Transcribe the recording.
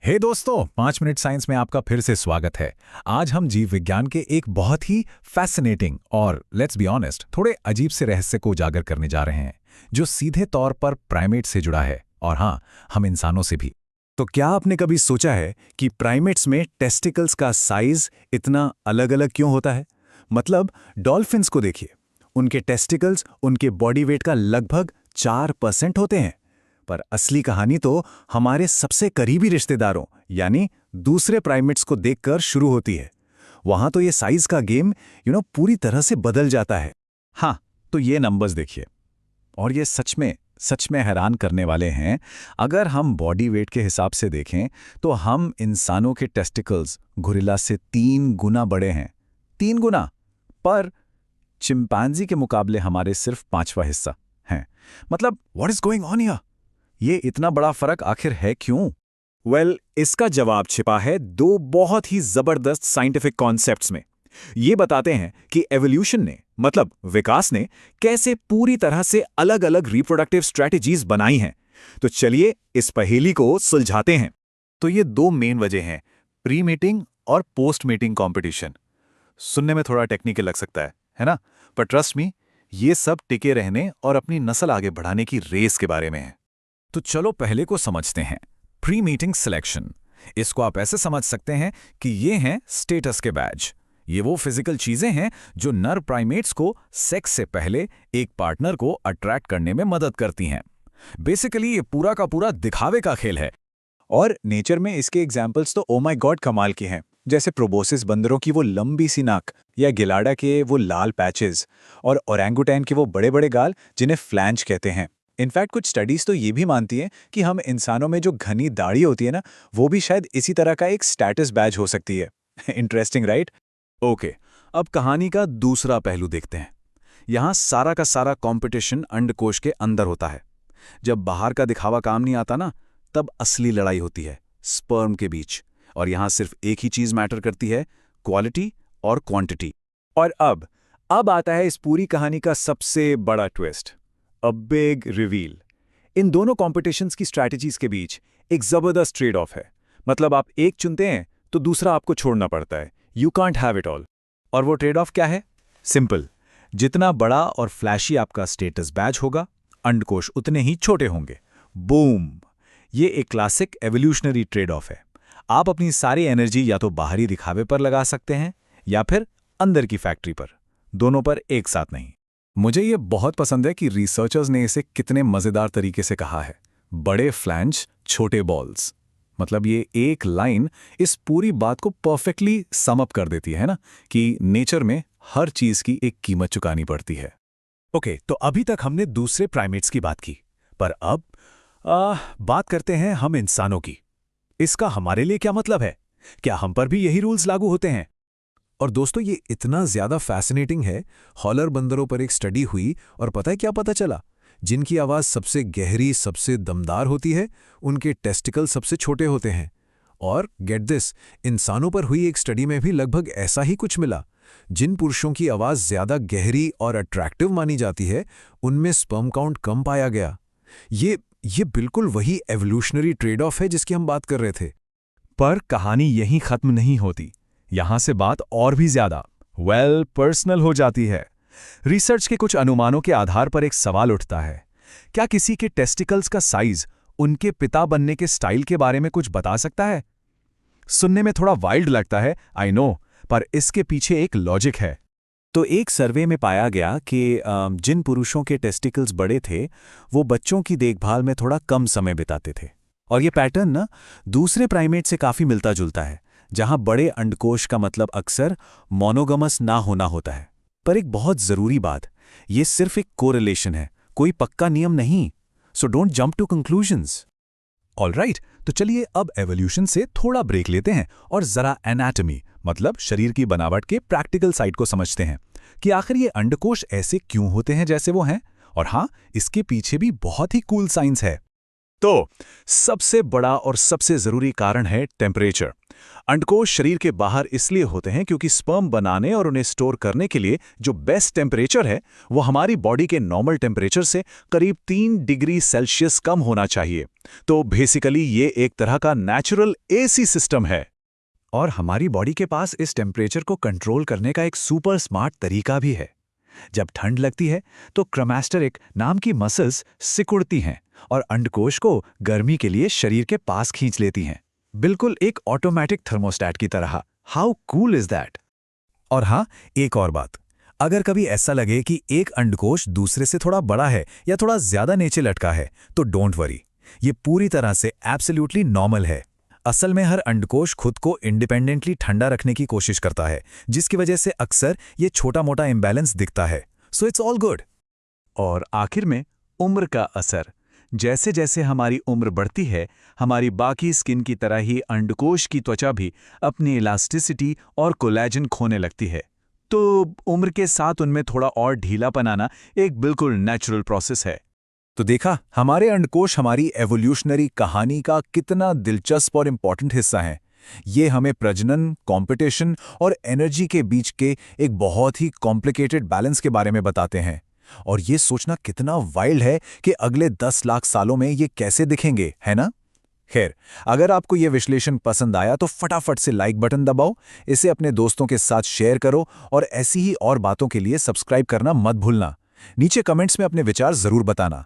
हे दोस्तों, 5 minute science में आपका फिर से स्वागत है। आज हम जीव विज्ञान के एक बहुत ही फैसिनेटिंग और लेट्स बी ऑनेस्ट थोड़े अजीब से रहस्य को उजागर करने जा रहे हैं, जो सीधे तौर पर प्राइमेट से जुड़ा है और हाँ, हम इंसानों से भी। तो क्या आपने कभी सोचा है कि प्राइमेट्स में टेस्टिकल्स का साइज इतना अलग अलग क्यों होता है? मतलब डॉल्फिन्स को देखिए, उनके टेस्टिकल्स उनके बॉडी वेट का लगभग 4% होते हैं। पर असली कहानी तो हमारे सबसे करीबी रिश्तेदारों यानी दूसरे प्राइमेट्स को देखकर शुरू होती है। वहां तो ये साइज का गेम पूरी तरह से बदल जाता है। हाँ, तो ये नंबर्स देखिए, और ये सच में हैरान करने वाले हैं। अगर हम बॉडी वेट के हिसाब से देखें तो हम इंसानों के टेस्टिकल्स गोरिल्ला से 3 गुना बड़े हैं। 3 गुना। पर चिंपैंजी के मुकाबले हमारे सिर्फ 5वां हिस्सा हैं। मतलब what is going on here? ये इतना बड़ा फर्क आखिर है क्यों? इसका जवाब छिपा है 2 बहुत ही जबरदस्त साइंटिफिक कॉन्सेप्ट्स में। ये बताते हैं कि एवोल्यूशन ने मतलब विकास ने कैसे पूरी तरह से अलग अलग रिप्रोडक्टिव स्ट्रैटेजीज बनाई हैं। तो चलिए इस पहेली को सुलझाते हैं। तो ये 2 मेन वजह हैं, प्री मीटिंग और पोस्ट मीटिंग कंपटीशन। सुनने में थोड़ा टेक्निकल लग सकता है ना? पर ट्रस्ट मी, ये सब टिके रहने और अपनी नस्ल आगे बढ़ाने की रेस के बारे में है। तो चलो पहले को समझते हैं। प्री मीटिंग सिलेक्शन, इसको आप ऐसे समझ सकते हैं कि ये हैं स्टेटस के बैज। ये वो फिजिकल चीजें हैं जो नर प्राइमेट्स को सेक्स से पहले एक पार्टनर को अट्रैक्ट करने में मदद करती हैं। बेसिकली ये पूरा का पूरा दिखावे का खेल है। और नेचर में इसके एग्जाम्पल्स तो ओ माय गॉड कमाल के हैं, जैसे प्रोबोसिस बंदरों की वो लंबी सी नाक, या गिलाडा के वो लाल पैचेस, और ओरंगुटैन के वो बड़े बड़े गाल जिन्हें फ्लैंज कहते हैं। इनफैक्ट कुछ स्टडीज तो ये भी मानती हैं कि हम इंसानों में जो घनी दाढ़ी होती है ना, वो भी शायद इसी तरह का एक स्टेटस बैज हो सकती है। Interesting right? ओके, अब कहानी का दूसरा पहलू देखते हैं। यहां सारा का सारा कंपटीशन अंडकोश के अंदर होता है। जब बाहर का दिखावा काम नहीं आता ना, तब असली लड़ाई होती है स्पर्म के बीच। और यहां सिर्फ एक ही चीज मैटर करती है, क्वालिटी और क्वांटिटी। और अब आता है इस पूरी कहानी का सबसे बड़ा ट्विस्ट, अ बिग रिवील। इन दोनों कॉम्पिटिशन्स की स्ट्रैटेजीज के बीच एक जबरदस्त ट्रेड ऑफ है। मतलब आप एक चुनते हैं तो दूसरा आपको छोड़ना पड़ता है। You can't have it all. और वो ट्रेड ऑफ क्या है? सिंपल, जितना बड़ा और फ्लैशी आपका स्टेटस बैज होगा, अंडकोश उतने ही छोटे होंगे। बूम! ये एक क्लासिक एवोल्यूशनरी ट्रेड ऑफ है। आप अपनी सारी एनर्जी या तो बाहरी दिखावे पर लगा सकते हैं या फिर अंदर की फैक्ट्री पर, दोनों पर एक साथ नहीं। मुझे ये बहुत पसंद है कि रिसर्चर्स ने इसे कितने मजेदार तरीके से कहा है, बड़े फ्लैंज छोटे बॉल्स। मतलब ये एक लाइन इस पूरी बात को परफेक्टली सम अप कर देती है ना, कि नेचर में हर चीज की एक कीमत चुकानी पड़ती है। ओके, तो अभी तक हमने दूसरे प्राइमेट्स की बात की, पर अब बात करते हैं हम इंसानों की। इसका हमारे लिए क्या मतलब है? क्या हम पर भी यही रूल्स लागू होते हैं? और दोस्तों, ये इतना ज्यादा फैसिनेटिंग है। हॉलर बंदरों पर एक स्टडी हुई और पता है क्या पता चला? जिनकी आवाज सबसे गहरी, सबसे दमदार होती है, उनके टेस्टिकल सबसे छोटे होते हैं। और गेट दिस, इंसानों पर हुई एक स्टडी में भी लगभग ऐसा ही कुछ मिला। जिन पुरुषों की आवाज ज्यादा गहरी और अट्रैक्टिव मानी जाती है, उनमें स्पर्म काउंट कम पाया गया। ये बिल्कुल वही एवोल्यूशनरी ट्रेड ऑफ है जिसकी हम बात कर रहे थे। पर कहानी यहीं खत्म नहीं होती। यहां से बात और भी ज्यादा पर्सनल हो जाती है। रिसर्च के कुछ अनुमानों के आधार पर एक सवाल उठता है, क्या किसी के टेस्टिकल्स का साइज उनके पिता बनने के स्टाइल के बारे में कुछ बता सकता है? सुनने में थोड़ा वाइल्ड लगता है, आई नो, पर इसके पीछे एक लॉजिक है। तो एक सर्वे में पाया गया कि जिन पुरुषों के टेस्टिकल्स बड़े थे, वो बच्चों की देखभाल में थोड़ा कम समय बिताते थे। और ये पैटर्न ना दूसरे प्राइमेट से काफी मिलता जुलता है, जहां बड़े अंडकोश का मतलब अक्सर मोनोगमस ना होना होता है। पर एक बहुत जरूरी बात, ये सिर्फ एक कोरिलेशन है, कोई पक्का नियम नहीं। So don't jump to conclusions. Alright, तो चलिए अब एवोल्यूशन से थोड़ा ब्रेक लेते हैं और जरा एनाटॉमी मतलब शरीर की बनावट के प्रैक्टिकल साइड को समझते हैं कि आखिर ये अंडकोश ऐसे क्यों होते हैं जैसे वो हैं। और हाँ, इसके पीछे भी बहुत ही कूल साइंस है। तो सबसे बड़ा और सबसे जरूरी कारण है टेम्परेचर। अंडकोश शरीर के बाहर इसलिए होते हैं क्योंकि स्पर्म बनाने और उन्हें स्टोर करने के लिए जो बेस्ट टेम्परेचर है वो हमारी बॉडी के नॉर्मल टेम्परेचर से करीब 3 डिग्री सेल्सियस कम होना चाहिए। तो बेसिकली ये एक तरह का नेचुरल एसी सिस्टम है। और हमारी बॉडी के पास इस टेम्परेचर को कंट्रोल करने का एक सुपर स्मार्ट तरीका भी है। जब ठंड लगती है तो क्रोमैस्टेरिक नाम की मसल्स सिकुड़ती हैं और अंडकोश को गर्मी के लिए शरीर के पास खींच लेती हैं, बिल्कुल एक ऑटोमेटिक थर्मोस्टैट की तरह। How cool is that. और हाँ, एक और बात, अगर कभी ऐसा लगे कि एक अंडकोश दूसरे से थोड़ा बड़ा है या थोड़ा ज्यादा नीचे लटका है तो डोंट वरी, ये पूरी तरह से एब्सोल्युटली नॉर्मल है। असल में हर अंडकोश खुद को इंडिपेंडेंटली ठंडा रखने की कोशिश करता है, जिसकी वजह से अक्सर ये छोटा मोटा इम्बैलेंस दिखता है। So it's all good. और आखिर में उम्र का असर। जैसे जैसे हमारी उम्र बढ़ती है, हमारी बाकी स्किन की तरह ही अंडकोश की त्वचा भी अपनी इलास्टिसिटी और कोलेजन खोने लगती है। तो उम्र के साथ उनमें थोड़ा और ढीलापन आना एक बिल्कुल नेचुरल प्रोसेस है। तो देखा, हमारे अंडकोश हमारी एवोल्यूशनरी कहानी का कितना दिलचस्प और इम्पॉर्टेंट हिस्सा है। ये हमें प्रजनन, कंपटीशन और एनर्जी के बीच के एक बहुत ही कॉम्प्लिकेटेड बैलेंस के बारे में बताते हैं। और ये सोचना कितना वाइल्ड है कि अगले 10 लाख सालों में ये कैसे दिखेंगे, है ना? खैर, अगर आपको ये विश्लेषण पसंद आया तो फटाफट से लाइक बटन दबाओ, इसे अपने दोस्तों के साथ शेयर करो और ऐसी ही और बातों के लिए सब्सक्राइब करना मत भूलना। नीचे कमेंट्स में अपने विचार जरूर बताना।